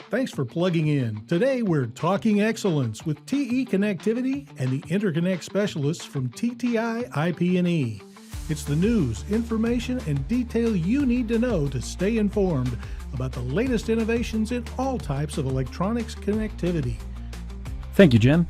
Thanks for plugging in. Today we're talking excellence with TE Connectivity and the interconnect specialists from TTI IP&E. It's the news, information, and detail you need to know to stay informed about the latest innovations in all types of electronics connectivity. Thank you, Jim.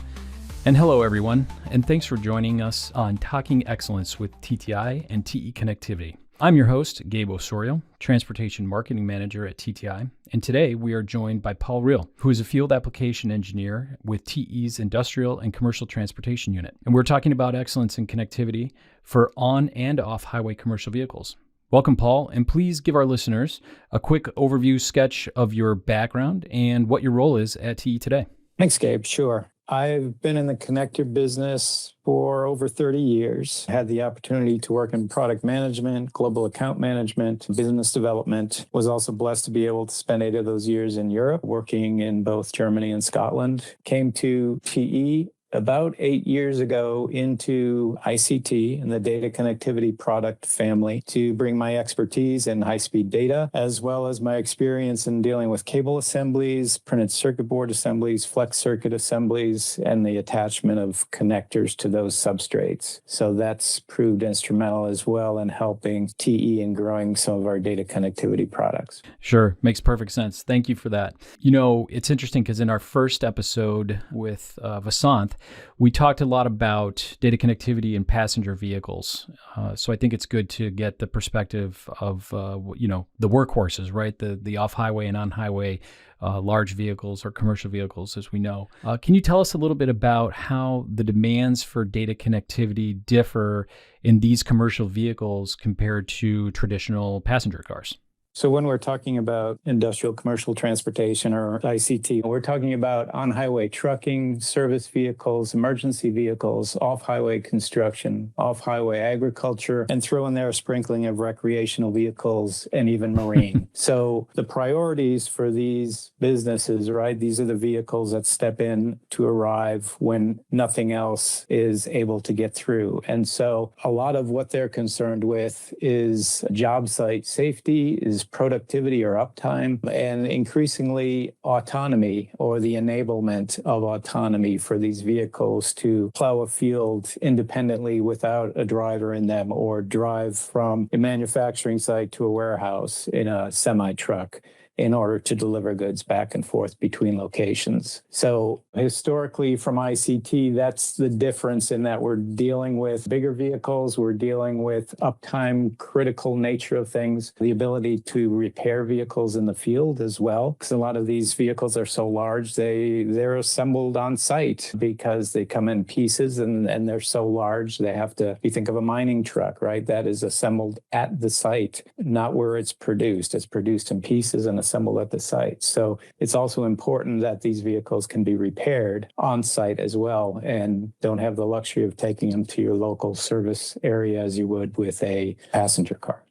And hello, everyone. And thanks for joining us on Talking Excellence with TTI and TE Connectivity. I'm your host, Gabe Osorio, Transportation Marketing Manager at TTI. And today we are joined by Paul Reil, who is a Field Application Engineer with TE's Industrial and Commercial Transportation Unit. And we're talking about excellence in connectivity for on and off highway commercial vehicles. Welcome, Paul, and please give our listeners a quick overview sketch of your background and what your role is at TE today. Thanks, Gabe. Sure. I've been in the connector business for over 30 years. Had the opportunity to work in product management, global account management, business development. Was also blessed to be able to spend 8 of those years in Europe, working in both Germany and Scotland. Came to TE about 8 years ago into ICT and the data connectivity product family to bring my expertise in high-speed data, as well as my experience in dealing with cable assemblies, printed circuit board assemblies, flex circuit assemblies, and the attachment of connectors to those substrates. So that's proved instrumental as well in helping TE in growing some of our data connectivity products. Sure. Makes perfect sense. Thank you for that. You know, it's interesting because in our first episode with Vasanth, we talked a lot about data connectivity in passenger vehicles. So I think it's good to get the perspective of, the workhorses, right? The off-highway and on-highway large vehicles or commercial vehicles, as we know. Can you tell us a little bit about how the demands for data connectivity differ in these commercial vehicles compared to traditional passenger cars? So when we're talking about industrial commercial transportation or ICT, we're talking about on-highway trucking, service vehicles, emergency vehicles, off-highway construction, off-highway agriculture, and throw in there a sprinkling of recreational vehicles and even marine. So the priorities for these businesses, right? These are the vehicles that step in to arrive when nothing else is able to get through. And so a lot of what they're concerned with is job site safety, is productivity or uptime, and increasingly autonomy or the enablement of autonomy for these vehicles to plow a field independently without a driver in them or drive from a manufacturing site to a warehouse in a semi-truck in order to deliver goods back and forth between locations. So historically from ICT, that's the difference in that we're dealing with bigger vehicles, we're dealing with uptime, critical nature of things, the ability to repair vehicles in the field as well. Because a lot of these vehicles are so large, they're assembled on site because they come in pieces and they're so large, they have to, you think of a mining truck, right? That is assembled at the site, not where it's produced. It's produced in pieces and assembled at the site. So it's also important that these vehicles can be repaired on site as well and don't have the luxury of taking them to your local service area as you would with a passenger car.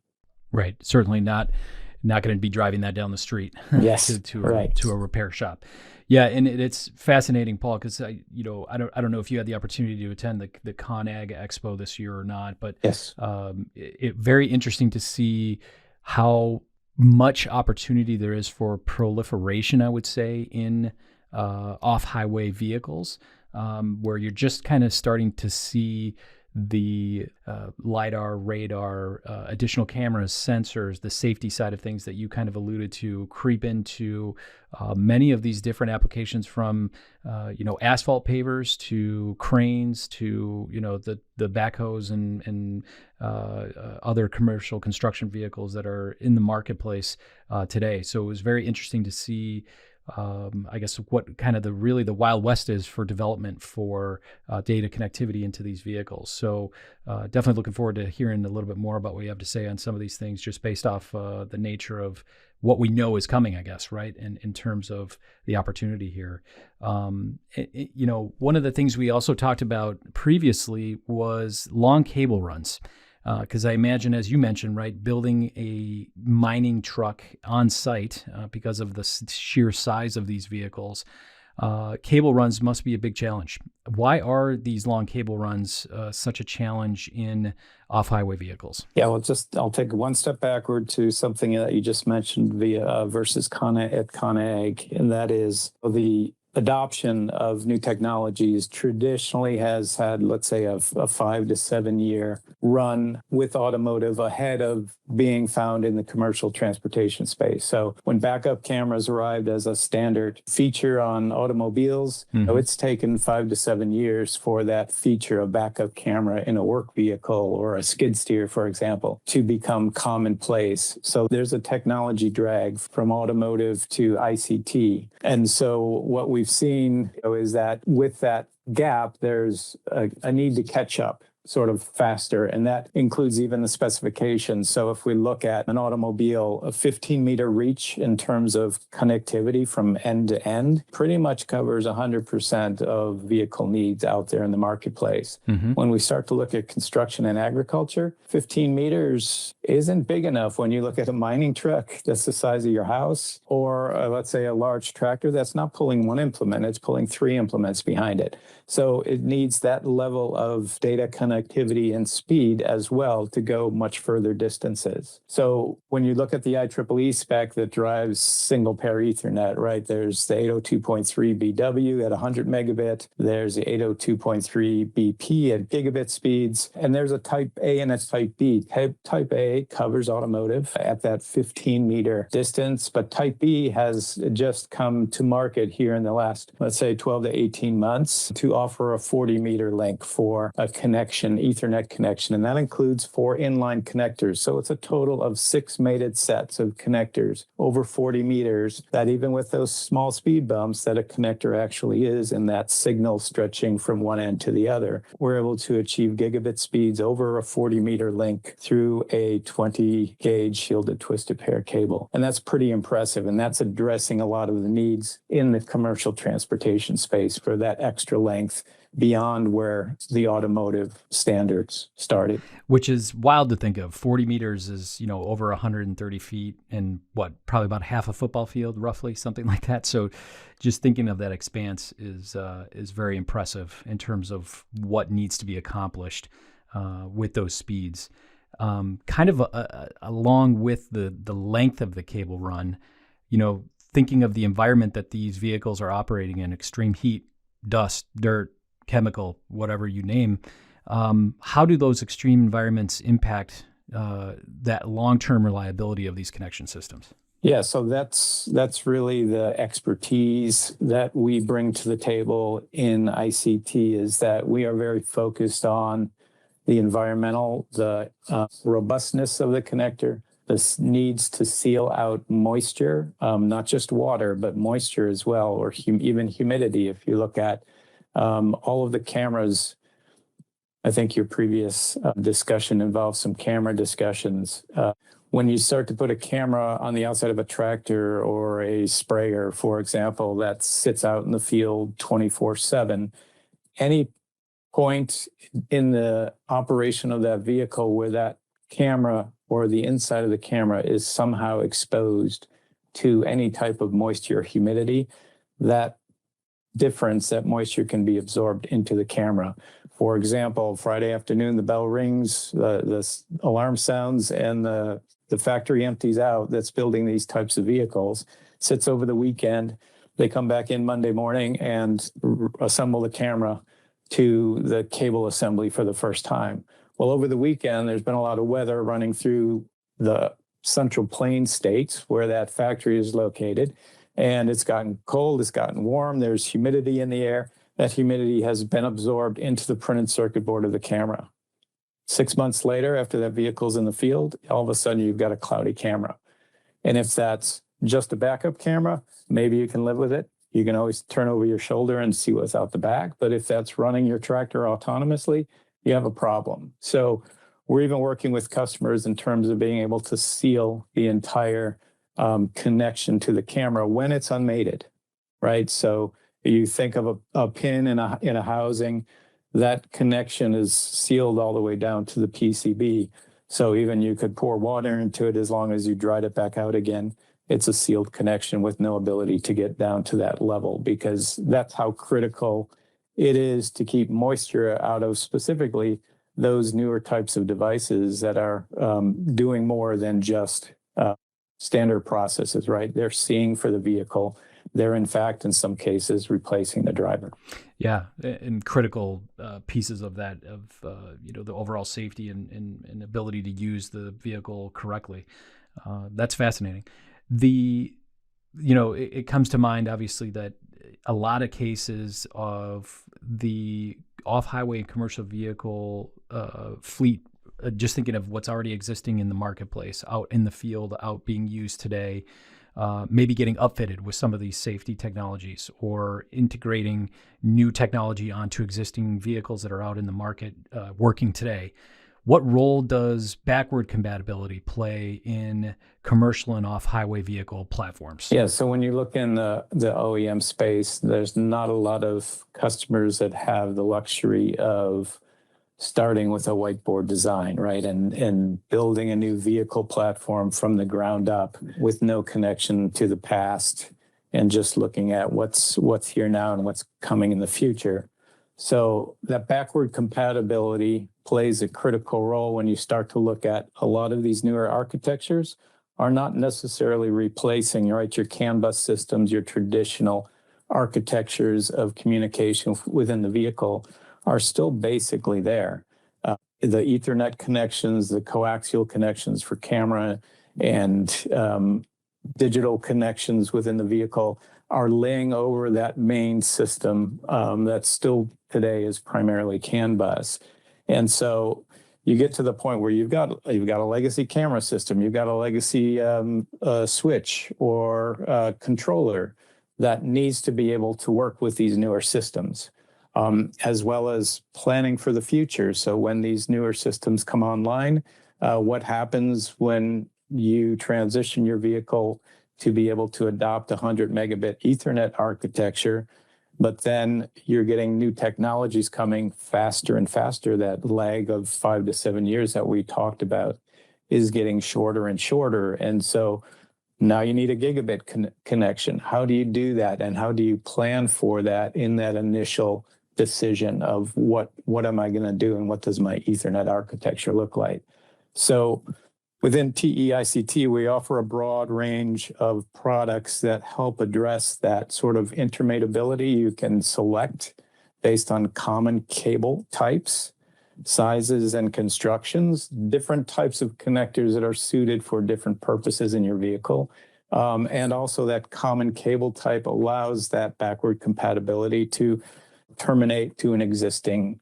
Right. Certainly not going to be driving that down the street yes, to a repair shop. Yeah, and it's fascinating, Paul, because I don't know if you had the opportunity to attend the ConAg Expo this year or not, but yes, very interesting to see how much opportunity there is for proliferation, I would say, in off-highway vehicles, where you're just kind of starting to see the LiDAR, radar, additional cameras, sensors, the safety side of things that you kind of alluded to creep into many of these different applications from, asphalt pavers to cranes to, the backhoes and other commercial construction vehicles that are in the marketplace today. So it was very interesting to see I guess what kind of the Wild West is for development for data connectivity into these vehicles. So definitely looking forward to hearing a little bit more about what you have to say on some of these things, just based off the nature of what we know is coming, I guess, right? And in terms of the opportunity here. One of the things we also talked about previously was long cable runs. Because I imagine, as you mentioned, right, building a mining truck on site because of the sheer size of these vehicles, Cable runs must be a big challenge. Why are these long cable runs such a challenge in off-highway vehicles? Yeah, well, I'll take one step backward to something that you just mentioned versus ConAg, and that is the adoption of new technologies traditionally has had, let's say, a 5 to 7 year run with automotive ahead of being found in the commercial transportation space. So when backup cameras arrived as a standard feature on automobiles, it's taken 5 to 7 years for that feature of backup camera in a work vehicle or a skid steer, for example, to become commonplace. So there's a technology drag from automotive to ICT. And so what we've seen is that with that gap, there's a need to catch up sort of faster, and that includes even the specifications. So if we look at an automobile, a 15-meter reach in terms of connectivity from end to end pretty much covers 100% of vehicle needs out there in the marketplace. When we start to look at construction and agriculture, 15 meters isn't big enough when you look at a mining truck that's the size of your house, or let's say a large tractor that's not pulling one implement, it's pulling 3 implements behind it. So it needs that level of data connectivity and speed as well to go much further distances. So when you look at the IEEE spec that drives single pair Ethernet, right, there's the 802.3 BW at 100 megabit, there's the 802.3 BP at gigabit speeds, and there's a type A and a type B. Type A covers automotive at that 15-meter distance, but type B has just come to market here in the last, let's say, 12 to 18 months to offer a 40-meter link for a connection, Ethernet connection, and that includes 4 inline connectors. So it's a total of 6 mated sets of connectors over 40 meters that even with those small speed bumps that a connector actually is in that signal stretching from one end to the other, we're able to achieve gigabit speeds over a 40-meter link through a 20-gauge shielded twisted pair cable. And that's pretty impressive, and that's addressing a lot of the needs in the commercial transportation space for that extra length beyond where the automotive standards started. Which is wild to think of. 40 meters is, over 130 feet and probably about half a football field, roughly, something like that. So just thinking of that expanse is very impressive in terms of what needs to be accomplished with those speeds. Kind of along with the length of the cable run, thinking of the environment that these vehicles are operating in, extreme heat, dust, dirt, chemical, whatever you name. How do those extreme environments impact that long-term reliability of these connection systems? Yeah, so that's really the expertise that we bring to the table in ICT, is that we are very focused on the environmental, the robustness of the connector. This needs to seal out moisture, not just water, but moisture as well, or even humidity. If you look at all of the cameras, I think your previous discussion involved some camera discussions. When you start to put a camera on the outside of a tractor or a sprayer, for example, that sits out in the field 24/7, any point in the operation of that vehicle where that camera or the inside of the camera is somehow exposed to any type of moisture or humidity, that difference, that moisture can be absorbed into the camera. For example, Friday afternoon, the bell rings, the alarm sounds, and the factory empties out that's building these types of vehicles, sits over the weekend. They come back in Monday morning and assemble the camera to the cable assembly for the first time. Well, over the weekend, there's been a lot of weather running through the Central Plains states where that factory is located. And it's gotten cold, it's gotten warm, there's humidity in the air. That humidity has been absorbed into the printed circuit board of the camera. 6 months later, after that vehicle's in the field, all of a sudden you've got a cloudy camera. And if that's just a backup camera, maybe you can live with it. You can always turn over your shoulder and see what's out the back. But if that's running your tractor autonomously, you have a problem. So we're even working with customers in terms of being able to seal the entire connection to the camera when it's unmated, right? So you think of a pin in a housing, that connection is sealed all the way down to the PCB. So even you could pour water into it as long as you dried it back out again. it's a sealed connection with no ability to get down to that level, because that's how critical it is to keep moisture out of specifically those newer types of devices that are doing more than just standard processes, right? They're seeing for the vehicle. They're, in fact, in some cases, replacing the driver. Yeah, and critical pieces of that, of the overall safety and ability to use the vehicle correctly. That's fascinating. It comes to mind, obviously, that a lot of cases of the off-highway and commercial vehicle fleet, just thinking of what's already existing in the marketplace, out in the field, out being used today, maybe getting upfitted with some of these safety technologies or integrating new technology onto existing vehicles that are out in the market working today. What role does backward compatibility play in commercial and off-highway vehicle platforms? Yeah, so when you look in the OEM space, there's not a lot of customers that have the luxury of starting with a whiteboard design, right? And building a new vehicle platform from the ground up with no connection to the past and just looking at what's here now and what's coming in the future. So that backward compatibility plays a critical role when you start to look at a lot of these newer architectures are not necessarily replacing, right, your CAN bus systems, your traditional architectures of communication within the vehicle are still basically there. The Ethernet connections, the coaxial connections for camera and digital connections within the vehicle are laying over that main system that still today is primarily CAN bus. And so you get to the point where you've got a legacy camera system, you've got a legacy switch or controller that needs to be able to work with these newer systems, as well as planning for the future. So when these newer systems come online, what happens when you transition your vehicle to be able to adopt a 100 megabit Ethernet architecture, but then you're getting new technologies coming faster and faster. That lag of 5 to 7 years that we talked about is getting shorter and shorter. And so now you need a gigabit connection. How do you do that? And how do you plan for that in that initial decision of what am I going to do and what does my Ethernet architecture look like? So within TE-ICT, we offer a broad range of products that help address that sort of intermatability. You can select based on common cable types, sizes, and constructions, different types of connectors that are suited for different purposes in your vehicle. And also that common cable type allows that backward compatibility to terminate to an existing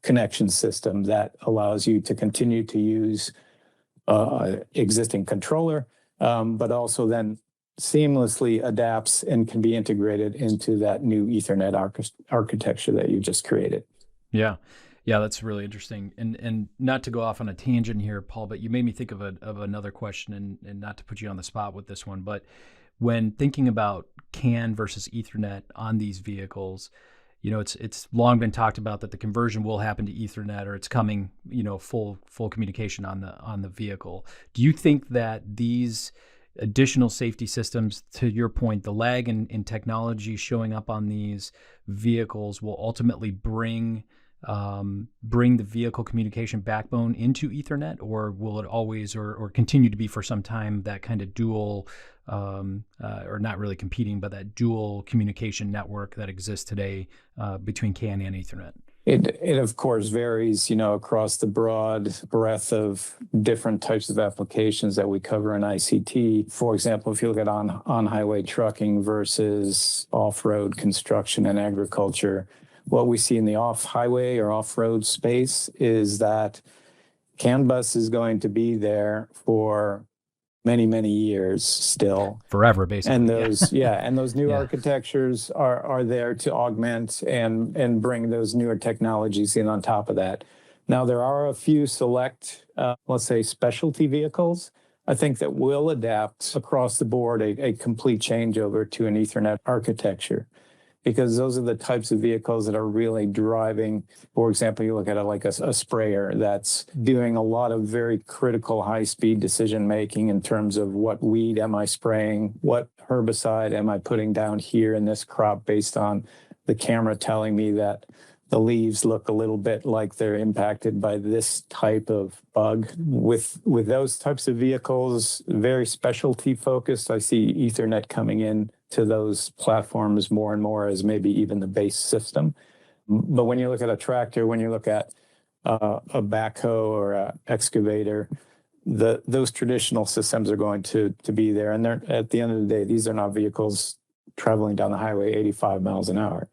connection system that allows you to continue to use existing controller, but also then seamlessly adapts and can be integrated into that new Ethernet architecture that you just created. Yeah, that's really interesting. And not to go off on a tangent here, Paul, but you made me think of another question, and not to put you on the spot with this one, but when thinking about CAN versus Ethernet on these vehicles, it's long been talked about that the conversion will happen to Ethernet, or it's coming, full communication on the vehicle. Do you think that these additional safety systems, to your point, the lag in technology showing up on these vehicles will ultimately bring the vehicle communication backbone into Ethernet, or will it always or continue to be for some time that kind of dual, or not really competing, but that dual communication network that exists today between CAN and Ethernet? It of course varies, across the broad breadth of different types of applications that we cover in ICT. For example, if you look at on-highway trucking versus off-road construction and agriculture, what we see in the off-highway or off-road space is that CAN bus is going to be there for many, many years still. Forever, basically. And those new architectures are there to augment and bring those newer technologies in on top of that. Now, there are a few select, let's say, specialty vehicles, I think, that will adapt across the board a complete changeover to an Ethernet architecture. because those are the types of vehicles that are really driving. For example, you look at it like a sprayer that's doing a lot of very critical high-speed decision-making in terms of what weed am I spraying, what herbicide am I putting down here in this crop based on the camera telling me that the leaves look a little bit like they're impacted by this type of bug. With those types of vehicles, very specialty focused, I see Ethernet coming in to those platforms more and more as maybe even the base system. But when you look at a tractor, when you look at a backhoe or an excavator, those traditional systems are going to be there. And they're, at the end of the day, these are not vehicles traveling down the highway 85 miles an hour.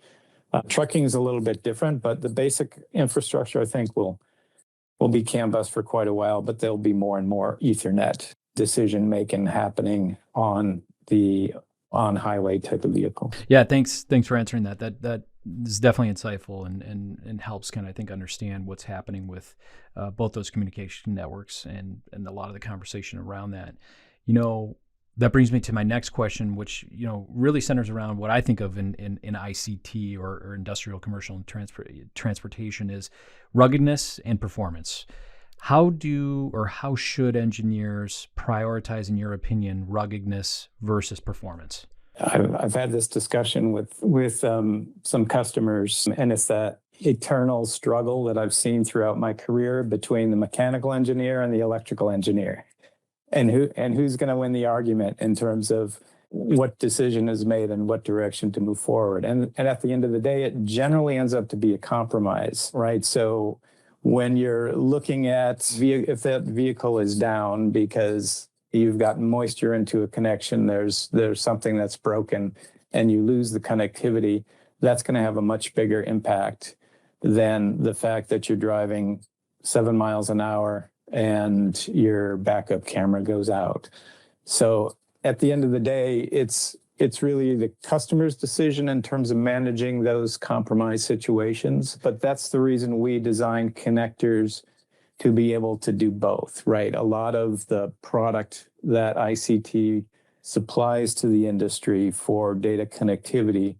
Trucking is a little bit different, but the basic infrastructure, I think, will be CAN bus for quite a while, but there'll be more and more Ethernet decision-making happening on the on-highway type of vehicle. Yeah, thanks for answering that. That is definitely insightful and helps kind of, I think, understand what's happening with both those communication networks and a lot of the conversation around that. That brings me to my next question, which really centers around what I think of in ICT or industrial, commercial, and transportation is ruggedness and performance. How should engineers prioritize, in your opinion, ruggedness versus performance? I've had this discussion with some customers, and it's that eternal struggle that I've seen throughout my career between the mechanical engineer and the electrical engineer. And who's going to win the argument in terms of what decision is made and what direction to move forward. And at the end of the day, it generally ends up to be a compromise, right? So when you're looking at if that vehicle is down because you've gotten moisture into a connection, there's something that's broken and you lose the connectivity, that's going to have a much bigger impact than the fact that you're driving 7 miles an hour and your backup camera goes out. So at the end of the day, it's really the customer's decision in terms of managing those compromise situations. But that's the reason we design connectors to be able to do both, right? A lot of the product that ICT supplies to the industry for data connectivity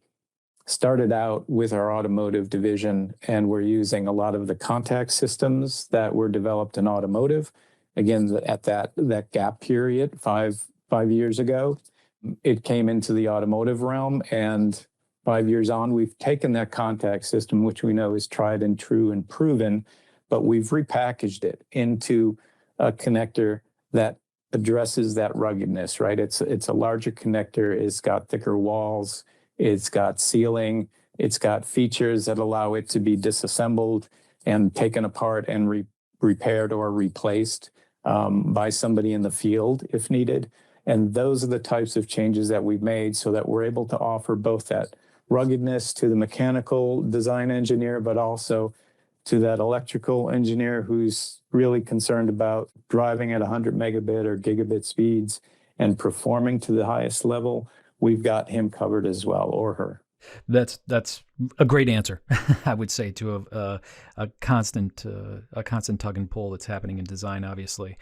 started out with our automotive division, and we're using a lot of the contact systems that were developed in automotive. Again, at that gap period, five years ago, it came into the automotive realm, and 5 years on, we've taken that contact system, which we know is tried and true and proven, but we've repackaged it into a connector that addresses that ruggedness, right? It's a larger connector, it's got thicker walls, it's got sealing, it's got features that allow it to be disassembled and taken apart and repaired or replaced by somebody in the field if needed. And those are the types of changes that we've made so that we're able to offer both that ruggedness to the mechanical design engineer, but also to that electrical engineer who's really concerned about driving at 100 megabit or gigabit speeds and performing to the highest level. We've got him covered as well, or her. That's a great answer, I would say, to a constant tug and pull that's happening in design, obviously,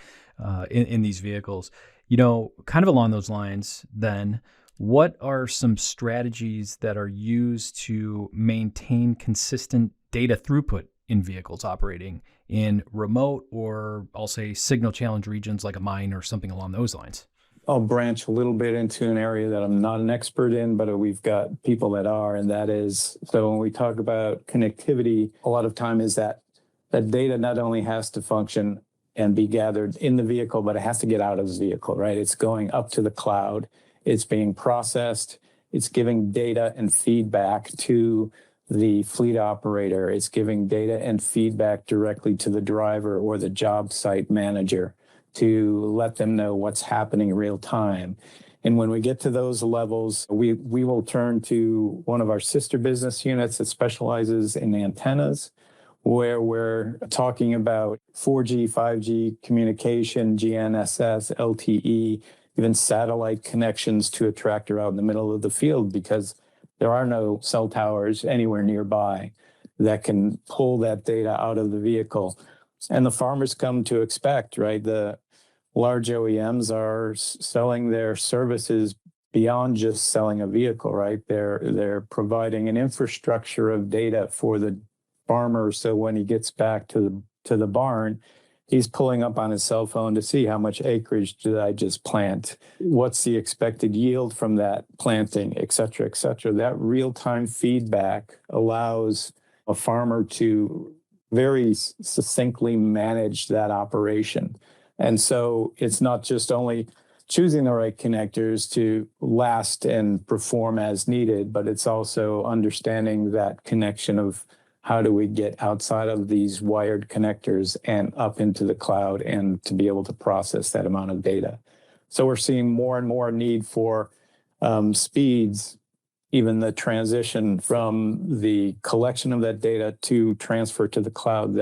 in these vehicles. Kind of along those lines, then, what are some strategies that are used to maintain consistent data throughput in vehicles operating in remote or I'll say signal challenge regions like a mine or something along those lines? I'll branch a little bit into an area that I'm not an expert in, but we've got people that are, and that is, so when we talk about connectivity, a lot of time is that data not only has to function and be gathered in the vehicle, but it has to get out of the vehicle, right? It's going up to the cloud, it's being processed, it's giving data and feedback to the fleet operator, it's giving data and feedback directly to the driver or the job site manager to let them know what's happening real time. And when we get to those levels, we will turn to one of our sister business units that specializes in antennas, where we're talking about 4G, 5G communication, GNSS, LTE, even satellite connections to a tractor out in the middle of the field, because there are no cell towers anywhere nearby that can pull that data out of the vehicle. And the farmers come to expect, right? The large OEMs are selling their services beyond just selling a vehicle, right? They're providing an infrastructure of data for the farmer, so when he gets back to the barn, he's pulling up on his cell phone to see how much acreage did I just plant, what's the expected yield from that planting, et cetera, et cetera. That real-time feedback allows a farmer to very succinctly manage that operation. And so it's not just only choosing the right connectors to last and perform as needed, but it's also understanding that connection of how do we get outside of these wired connectors and up into the cloud and to be able to process that amount of data. So we're seeing more and more need for speeds, even the transition from the collection of that data to transfer to the cloud.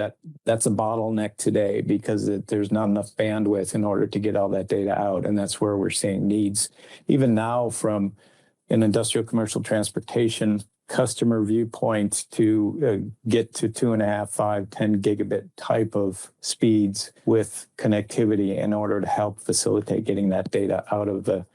That's a bottleneck today because there's not enough bandwidth in order to get all that data out. And that's where we're seeing needs, even now from an industrial commercial transportation customer viewpoint, to get to 2.5, 5, 10 gigabit type of speeds with connectivity in order to help facilitate getting that data out of the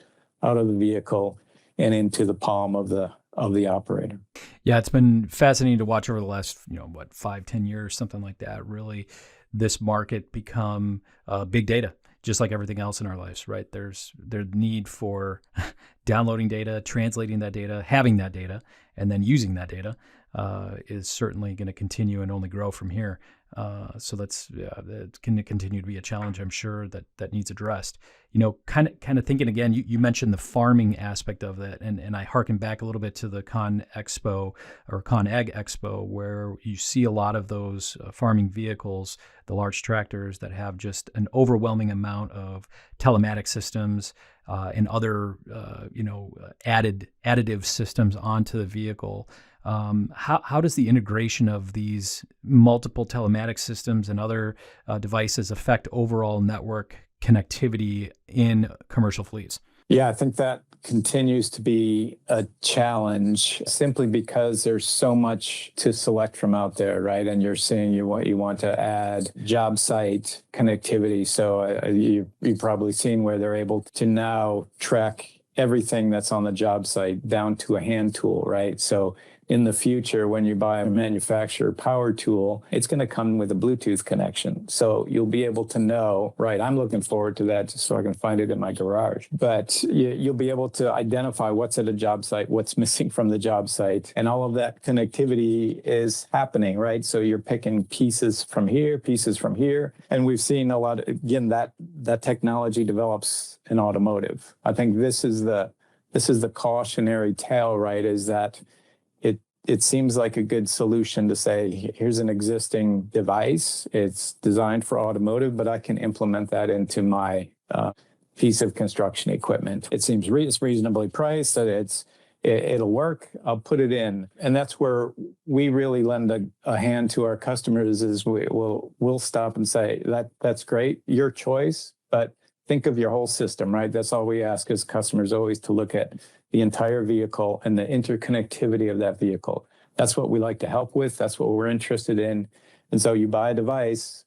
vehicle and into the palm of the operator. Yeah, it's been fascinating to watch over the last 5-10 years, something like that. Really, this market become big data, just like everything else in our lives, right? There's need for downloading data, translating that data, having that data, and then using that data is certainly going to continue and only grow from here. So that's going to continue to be a challenge, I'm sure, that needs addressed. Kind of thinking again, you mentioned the farming aspect of that, and I harken back a little bit to the Con Expo or Con Ag Expo, where you see a lot of those farming vehicles, the large tractors that have just an overwhelming amount of telematic systems and other additive systems onto the vehicle. How does the integration of these multiple telematic systems and other devices affect overall network connectivity in commercial fleets? Yeah, I think that continues to be a challenge simply because there's so much to select from out there, right? And you're seeing you want to add job site connectivity. So you've probably seen where they're able to now track everything that's on the job site down to a hand tool, right? So in the future, when you buy a manufacturer power tool, it's going to come with a Bluetooth connection. So you'll be able to know, right, I'm looking forward to that just so I can find it in my garage. But you'll be able to identify what's at a job site, what's missing from the job site, and all of that connectivity is happening, right? So you're picking pieces from here, and we've seen a lot, again, that technology develops in automotive. I think this is the cautionary tale, right, is that it seems like a good solution to say, here's an existing device. It's designed for automotive, but I can implement that into my piece of construction equipment. It seems it's reasonably priced, that it'll work. I'll put it in. And that's where we really lend a hand to our customers is we'll stop and say, that's great, your choice, but think of your whole system, right? That's all we ask as customers, always to look at the entire vehicle and the interconnectivity of that vehicle. That's what we like to help with. That's what we're interested in. And so you buy a device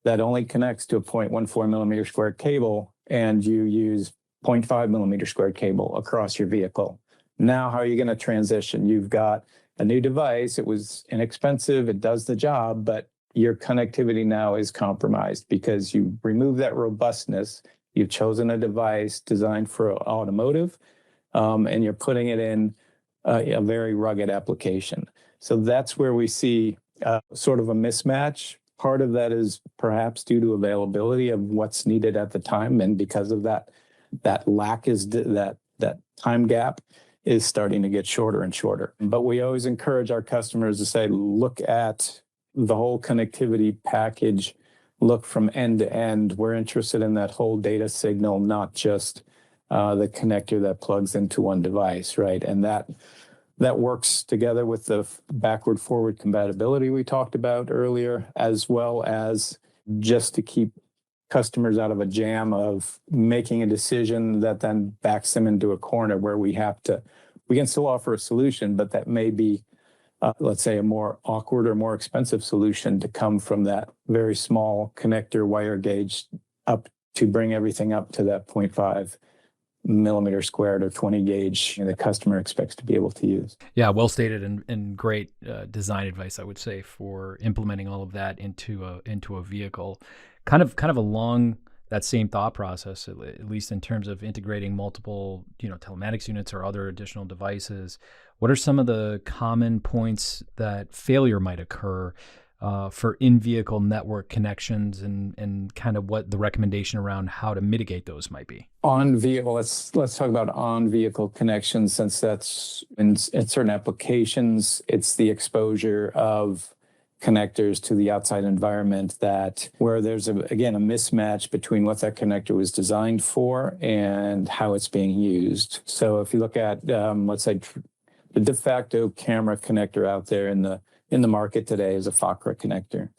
that only connects to a 0.14 millimeter squared cable, and you use 0.5 millimeter squared cable across your vehicle. Now, how are you going to transition? You've got a new device. It was inexpensive. It does the job, but your connectivity now is compromised because you remove that robustness. You've chosen a device designed for automotive, and you're putting it in a very rugged application. So that's where we see sort of a mismatch. Part of that is perhaps due to availability of what's needed at the time, and because of that lack is that time gap is starting to get shorter and shorter. But we always encourage our customers to say, look at the whole connectivity package, look from end to end. We're interested in that whole data signal, not just the connector that plugs into one device, right? And that works together with the backward-forward compatibility we talked about earlier, as well as just to keep customers out of a jam of making a decision that then backs them into a corner where we can still offer a solution, but that may be, let's say, a more awkward or more expensive solution to come from that very small connector wire gauge up to bring everything up to that 0.5 millimeter squared or 20 gauge the customer expects to be able to use. Yeah, well stated and great design advice, I would say, for implementing all of that into a vehicle. Kind of along that same thought process, at least in terms of integrating multiple, telematics units or other additional devices. What are some of the common points that failure might occur for in-vehicle network connections, and kind of what the recommendation around how to mitigate those might be? On vehicle, let's talk about on vehicle connections, since that's in certain applications, it's the exposure of connectors to the outside environment where there's again a mismatch between what that connector was designed for and how it's being used. So if you look at let's say the de facto camera connector out there in the market today is a FACRA connector.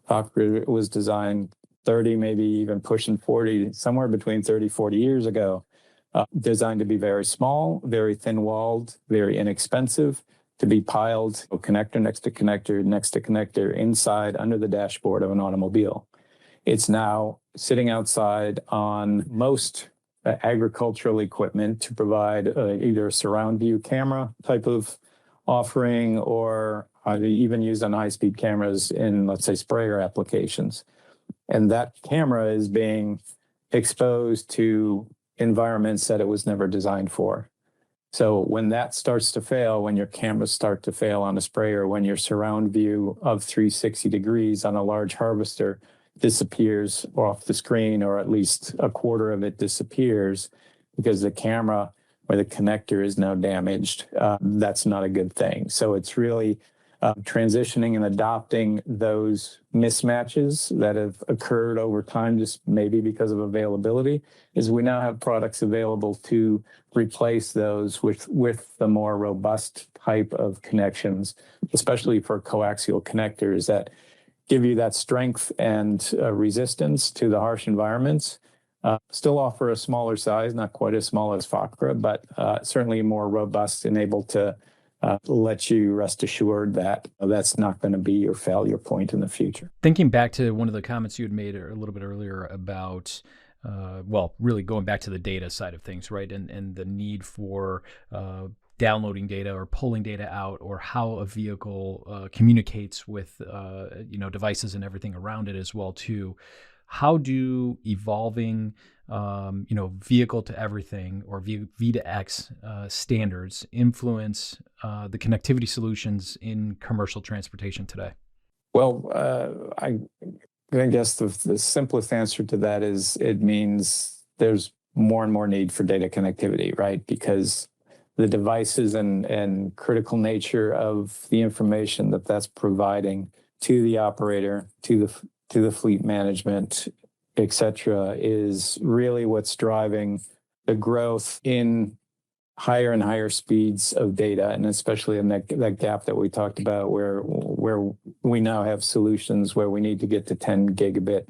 FACRA was designed 30, maybe even pushing 40, somewhere between 30, 40 years ago, designed to be very small, very thin-walled, very inexpensive, to be piled connector next to connector next to connector inside under the dashboard of an automobile. It's now sitting outside on most agricultural equipment to provide either a surround view camera type of offering, or even used on high-speed cameras in, let's say, sprayer applications. And that camera is being exposed to environments that it was never designed for. So when that starts to fail, when your cameras start to fail on a sprayer, when your surround view of 360 degrees on a large harvester disappears off the screen, or at least a quarter of it disappears because the camera or the connector is now damaged, that's not a good thing. So it's really transitioning and adopting those mismatches that have occurred over time, just maybe because of availability, is we now have products available to replace those with the more robust type of connections, especially for coaxial connectors that give you that strength and resistance to the harsh environments. Still offer a smaller size, not quite as small as FACRA, but certainly more robust and able to let you rest assured that that's not going to be your failure point in the future. Thinking back to one of the comments you had made a little bit earlier about, really going back to the data side of things, right? And the need for downloading data or pulling data out, or how a vehicle communicates with, devices and everything around it as well, too. How do evolving, vehicle to everything, or V to X standards influence the connectivity solutions in commercial transportation today? Well, I guess the simplest answer to that is it means there's more and more need for data connectivity, right? Because the devices and critical nature of the information that's providing to the operator, to the fleet management, et cetera, is really what's driving the growth in higher and higher speeds of data, and especially in that gap that we talked about, where we now have solutions where we need to get to 10 gigabit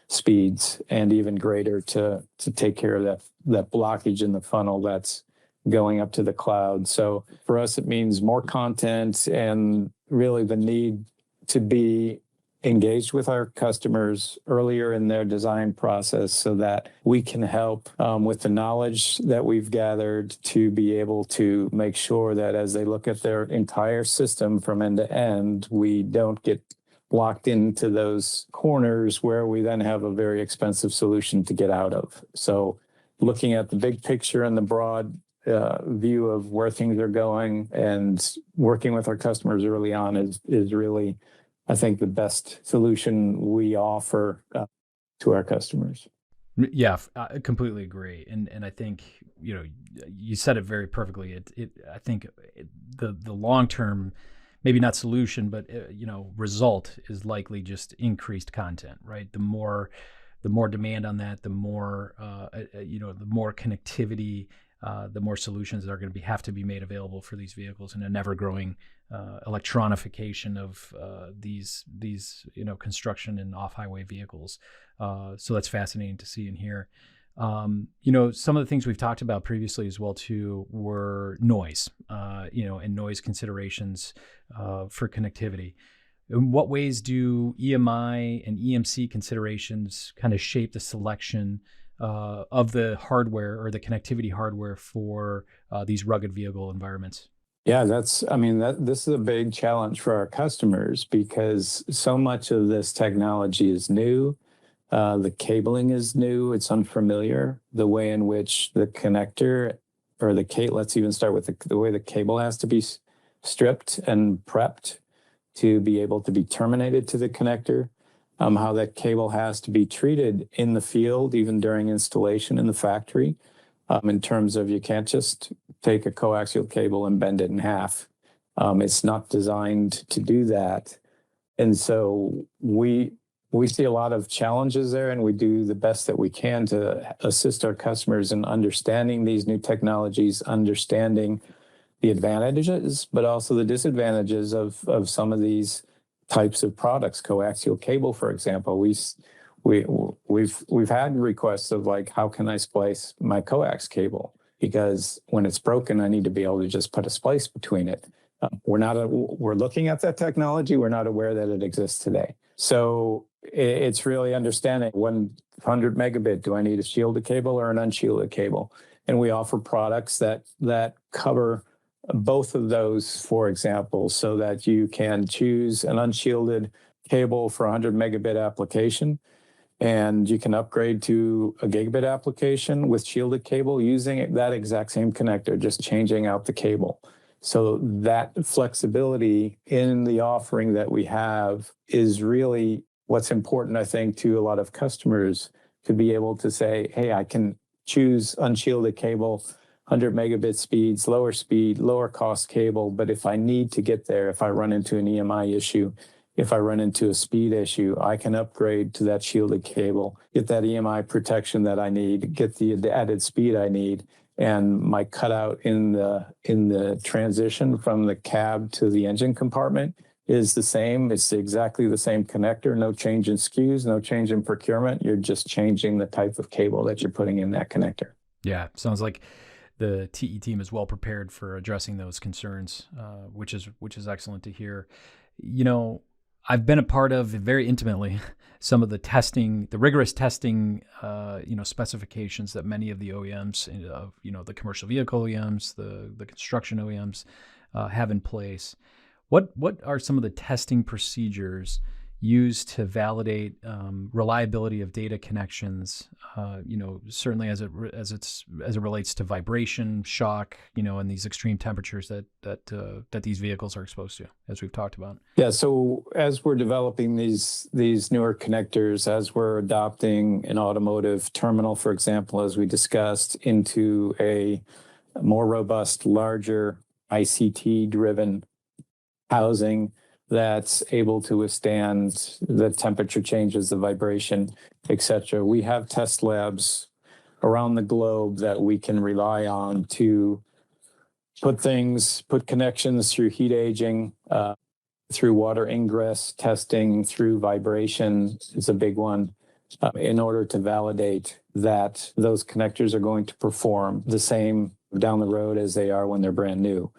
speeds and even greater to take care of that blockage in the funnel that's going up to the cloud. So for us, it means more content and really the need to be engaged with our customers earlier in their design process so that we can help with the knowledge that we've gathered to be able to make sure that as they look at their entire system from end to end, we don't get locked into those corners where we then have a very expensive solution to get out of. So looking at the big picture and the broad view of where things are going and working with our customers early on is really, I think, the best solution we offer to our customers. Yeah, I completely agree, and I think you said it very perfectly. I think the long term, maybe not solution, but result is likely just increased content, right? The more demand on that, the more the more connectivity, the more solutions that are going to have to be made available for these vehicles, and a never growing electronification of these construction and off-highway vehicles. So that's fascinating to see and hear. Some of the things we've talked about previously as well too were noise, and noise considerations for connectivity. In what ways do EMI and EMC considerations kind of shape the selection of the hardware or the connectivity hardware for these rugged vehicle environments? Yeah, this is a big challenge for our customers because so much of this technology is new. The cabling is new, it's unfamiliar. The way in which the connector or let's even start with the way the cable has to be stripped and prepped to be able to be terminated to the connector, how that cable has to be treated in the field, even during installation in the factory, in terms of you can't just take a coaxial cable and bend it in half. It's not designed to do that. And so we see a lot of challenges there, and we do the best that we can to assist our customers in understanding these new technologies, understanding the advantages, but also the disadvantages of some of these types of products. Coaxial cable, for example, we've had requests of like, how can I splice my coax cable? Because when it's broken, I need to be able to just put a splice between it. We're looking at that technology. We're not aware that it exists today. So it's really understanding 100 megabit. Do I need a shielded cable or an unshielded cable? And we offer products that cover both of those, for example, so that you can choose an unshielded cable for 100 megabit application, and you can upgrade to a gigabit application with shielded cable using that exact same connector, just changing out the cable. So that flexibility in the offering that we have is really what's important, I think, to a lot of customers, to be able to say, hey, I can choose unshielded cable, 100 megabit speeds, lower speed, lower cost cable. But if I need to get there, if I run into an EMI issue, if I run into a speed issue, I can upgrade to that shielded cable, get that EMI protection that I need, get the added speed I need. And my cutout in the transition from the cab to the engine compartment is the same. It's exactly the same connector, no change in SKUs, no change in procurement. You're just changing the type of cable that you're putting in that connector. Yeah, sounds like the TE team is well prepared for addressing those concerns, which is excellent to hear. You know, I've been a part of very intimately some of the testing, the rigorous testing, specifications that many of the OEMs, the commercial vehicle OEMs, the construction OEMs have in place. What are some of the testing procedures used to validate reliability of data connections? Certainly as it relates to vibration, shock, and these extreme temperatures that these vehicles are exposed to, as we've talked about. Yeah. So as we're developing these newer connectors, as we're adopting an automotive terminal, for example, as we discussed, into a more robust, larger ICT-driven housing that's able to withstand the temperature changes, the vibration, et cetera. We have test labs around the globe that we can rely on to put connections through heat aging, through water ingress testing, through vibration is a big one, in order to validate that those connectors are going to perform the same down the road as they are when they're brand new.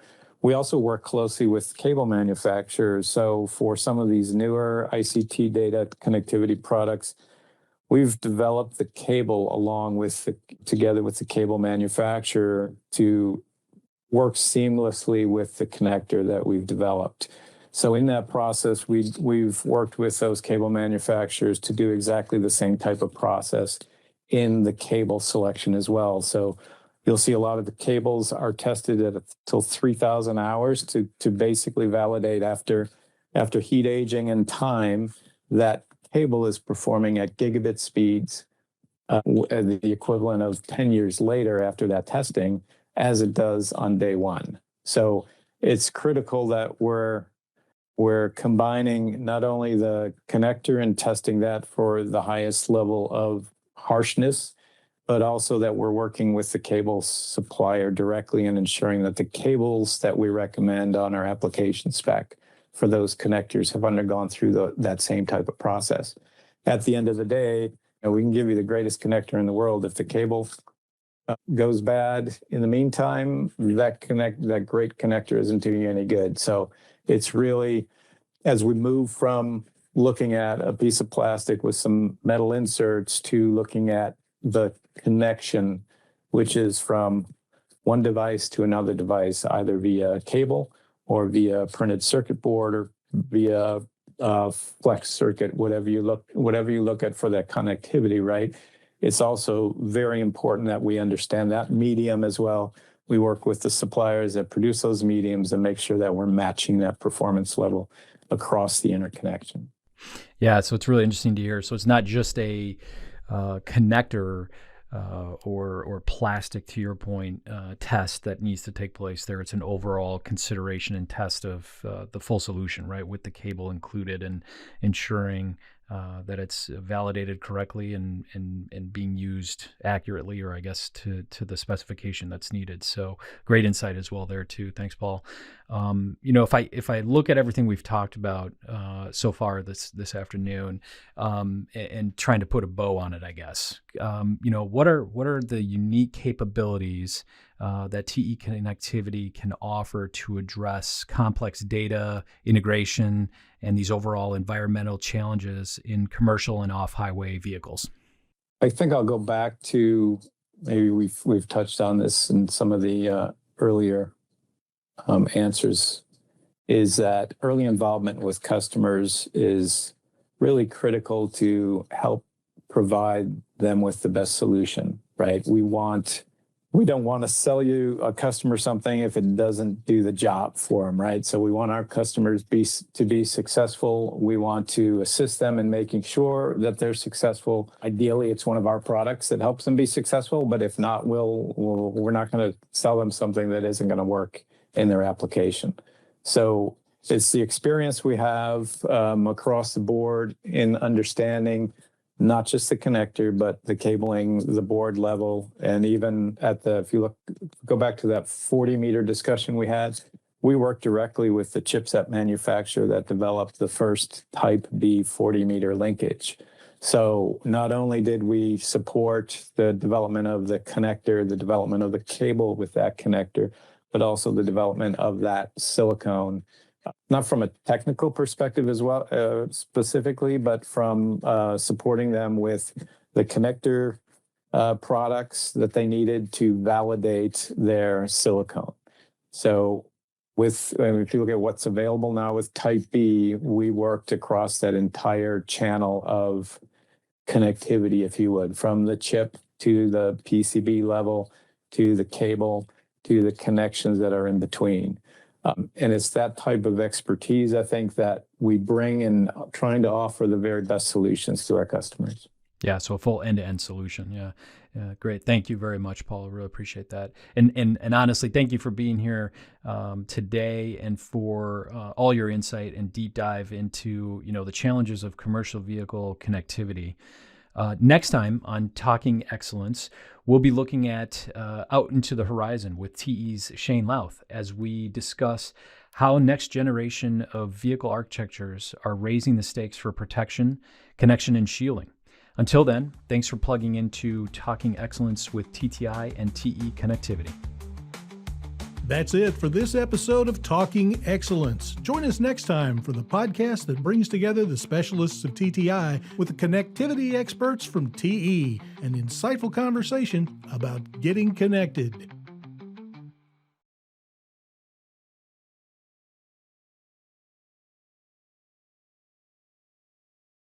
We also work closely with cable manufacturers. So for some of these newer ICT data connectivity products, we've developed the cable together with the cable manufacturer to work seamlessly with the connector that we've developed. So in that process, we've worked with those cable manufacturers to do exactly the same type of process in the cable selection as well. So you'll see a lot of the cables are tested till 3,000 hours to basically validate after heat aging and time that cable is performing at gigabit speeds, the equivalent of 10 years later after that testing, as it does on day one. So it's critical that we're combining not only the connector and testing that for the highest level of harshness, but also that we're working with the cable supplier directly and ensuring that the cables that we recommend on our application spec for those connectors have undergone through that same type of process. At the end of the day, we can give you the greatest connector in the world. If the cable goes bad in the meantime, that great connector isn't doing you any good. So it's really, as we move from looking at a piece of plastic with some metal inserts to looking at the connection, which is from one device to another device, either via cable or via printed circuit board or via flex circuit, whatever you look at for that connectivity, right? It's also very important that we understand that medium as well. We work with the suppliers that produce those mediums and make sure that we're matching that performance level across the interconnection. Yeah, so it's really interesting to hear. So it's not just a connector or plastic, to your point, test that needs to take place there. It's an overall consideration and test of the full solution, right, with the cable included, and ensuring that it's validated correctly and being used accurately, or I guess to the specification that's needed. So great insight as well there too. Thanks, Paul. If I look at everything we've talked about so far this afternoon, and trying to put a bow on it, I guess, what are the unique capabilities that TE connectivity can offer to address complex data integration and these overall environmental challenges in commercial and off-highway vehicles? I think I'll go back to, maybe we've touched on this in some of the earlier answers, is that early involvement with customers is really critical to help provide them with the best solution, right? We don't want to sell you a customer something if it doesn't do the job for them, right? So we want our customers to be successful. We want to assist them in making sure that they're successful. Ideally, it's one of our products that helps them be successful, but if not, we're not going to sell them something that isn't going to work in their application. So it's the experience we have across the board in understanding not just the connector, but the cabling, the board level, and even if you go back to that 40-meter discussion we had, we worked directly with the chipset manufacturer that developed the first Type B 40-meter linkage. So not only did we support the development of the connector, the development of the cable with that connector, but also the development of that silicone, not from a technical perspective as well, specifically, but from supporting them with the connector products that they needed to validate their silicone. So if you look at what's available now with Type B, we worked across that entire channel of connectivity, if you would, from the chip to the PCB level, to the cable, to the connections that are in between. And it's that type of expertise, I think, that we bring in trying to offer the very best solutions to our customers. Yeah, so a full end-to-end solution. Yeah, great. Thank you very much, Paul. I really appreciate that. And honestly, thank you for being here today, and for all your insight and deep dive into the challenges of commercial vehicle connectivity. Next time on Talking Excellence, we'll be looking at out into the horizon with TE's Shane Louth as we discuss how next generation of vehicle architectures are raising the stakes for protection, connection, and shielding. Until then, thanks for plugging into Talking Excellence with TTI and TE Connectivity. That's it for this episode of Talking Excellence. Join us next time for the podcast that brings together the specialists of TTI with the connectivity experts from TE, an insightful conversation about getting connected.